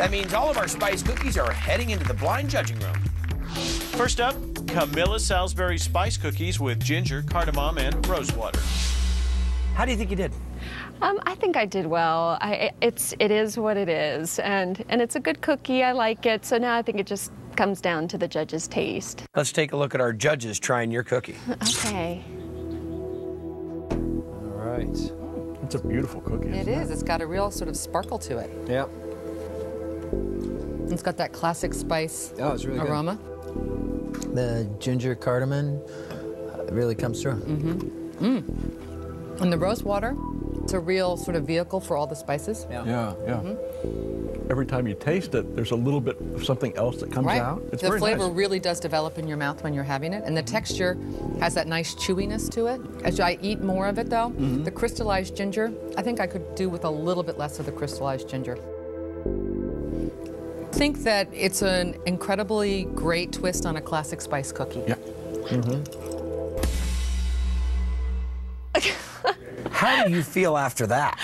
That means all of our spice cookies are heading into the blind judging room. First up, Camilla Salisbury spice cookies with ginger, cardamom, and rosewater. How do you think you did? I think I did well. It is what it is, and it's a good cookie. I like it. So now I think it just comes down to the judge's taste. Let's take a look at our judges trying your cookie. Okay. All right. It's a beautiful cookie. It is. It's got a real sort of sparkle to it. Yep. It's got that classic spice It's really aroma. Good. The ginger cardamom really comes through. And the rose water, it's a real sort of vehicle for all the spices. Yeah. Every time you taste it, there's a little bit of something else that comes out. It's the very flavor nice. really does develop in your mouth when you're having it, and the texture has that nice chewiness to it. As I eat more of it, though, the crystallized ginger, I think I could do with a little bit less of the crystallized ginger. I think that it's an incredibly great twist on a classic spice cookie. Yeah. How do you feel after that?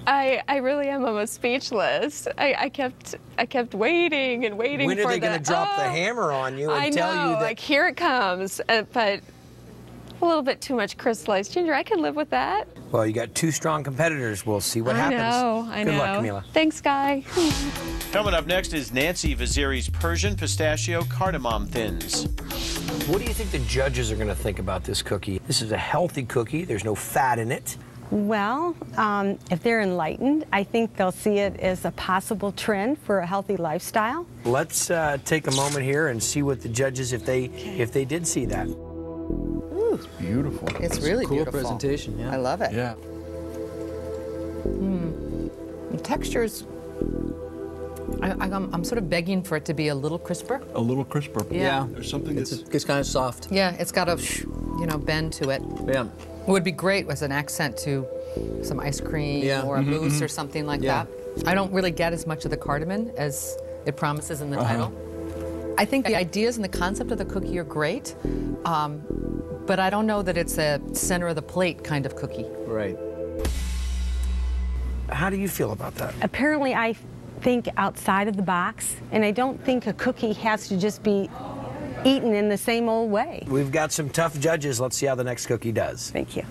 I really am almost speechless. I kept waiting and waiting for When are they going to drop the hammer on you and tell you that? Like, here it comes, but a little bit too much crystallized ginger. I can live with that. Well, you got two strong competitors. We'll see what happens. I know. Good luck, Camila. Thanks, Guy. Coming up next is Nancy Vaziri's Persian Pistachio Cardamom Thins. What do you think the judges are going to think about this cookie? This is a healthy cookie. There's no fat in it. Well, if they're enlightened, I think they'll see it as a possible trend for a healthy lifestyle. Let's take a moment here and see what the judges, if they did see that. It's beautiful. It's really cool beautiful. presentation, yeah. I love it. Yeah. The textures, I'm sort of begging for it to be a little crisper. A little crisper. Yeah. There's something It's that's... kind of soft. Yeah, it's got a, bend to it. Yeah. It would be great as an accent to some ice cream or a mousse or something like that. I don't really get as much of the cardamom as it promises in the title. I think the ideas and the concept of the cookie are great, but I don't know that it's a center of the plate kind of cookie. Right. How do you feel about that? Apparently, I think outside of the box, and I don't think a cookie has to just be eaten in the same old way. We've got some tough judges. Let's see how the next cookie does. Thank you.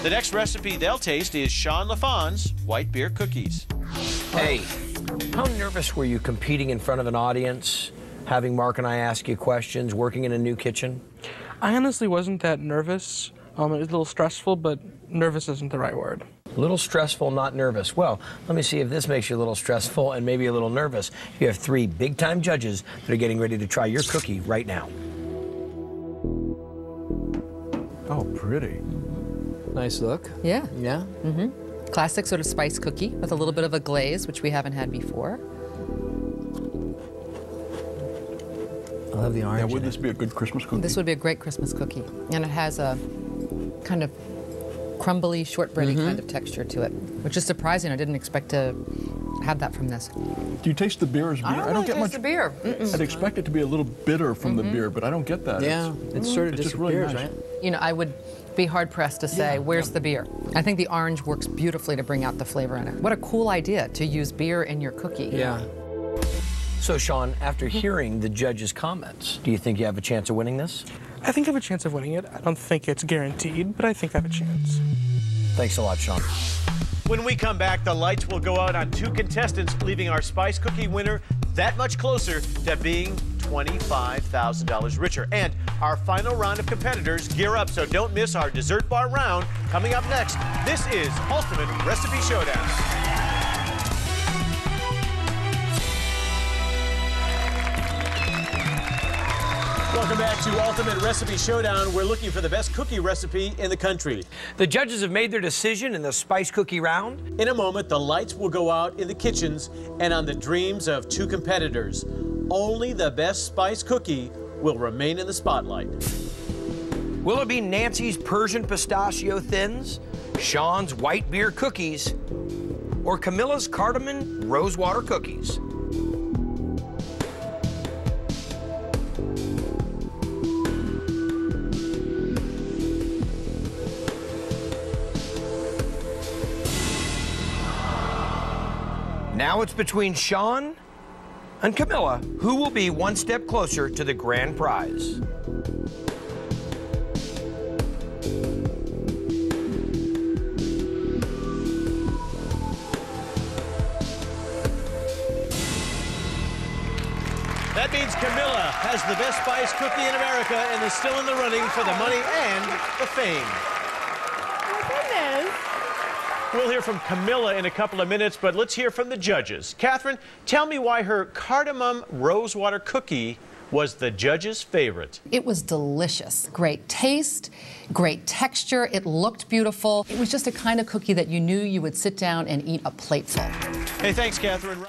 The next recipe they'll taste is Sean LaFawn's White Beer Cookies. Hey, how nervous were you competing in front of an audience, having Mark and I ask you questions, working in a new kitchen? I honestly wasn't that nervous. It was a little stressful, but nervous isn't the right word. A little stressful, not nervous. Well, let me see if this makes you a little stressful and maybe a little nervous. You have three big-time judges that are getting ready to try your cookie right now. Oh, pretty. Nice look. Yeah. Yeah. Classic sort of spice cookie with a little bit of a glaze, which we haven't had before. I love the orange. Now, would in this it. be a good Christmas cookie? This would be a great Christmas cookie. And it has a kind of crumbly, shortbready kind of texture to it, which is surprising. I didn't expect to have that from this. Do you taste the beer as beer? I don't really get taste much. the beer. I'd expect it to be a little bitter from the beer, but I don't get that. Yeah, it sort of it's just really disappears, nice. right? You know, I would be hard-pressed to say, where's the beer? I think the orange works beautifully to bring out the flavor in it. What a cool idea to use beer in your cookie. Yeah. So, Sean, after hearing the judges' comments, do you think you have a chance of winning this? I think I have a chance of winning it. I don't think it's guaranteed, but I think I have a chance. Thanks a lot, Sean. When we come back, the lights will go out on two contestants, leaving our spice cookie winner that much closer to being $25,000 richer. And our final round of competitors gear up, so don't miss our dessert bar round. Coming up next, this is Ultimate Recipe Showdown. Welcome back to Ultimate Recipe Showdown. We're looking for the best cookie recipe in the country. The judges have made their decision in the spice cookie round. In a moment, the lights will go out in the kitchens and on the dreams of two competitors. Only the best spice cookie will remain in the spotlight. Will it be Nancy's Persian Pistachio Thins, Sean's White Beer Cookies, or Camilla's Cardamom Rosewater Cookies? Now it's between Sean and Camilla, who will be one step closer to the grand prize. That means Camilla has the best spice cookie in America and is still in the running for the money and the fame. Oh, goodness. We'll hear from Camilla in a couple of minutes, but let's hear from the judges. Catherine, tell me why her cardamom rosewater cookie was the judge's favorite. It was delicious. Great taste, great texture. It looked beautiful. It was just a kind of cookie that you knew you would sit down and eat a plateful. Hey, thanks, Catherine.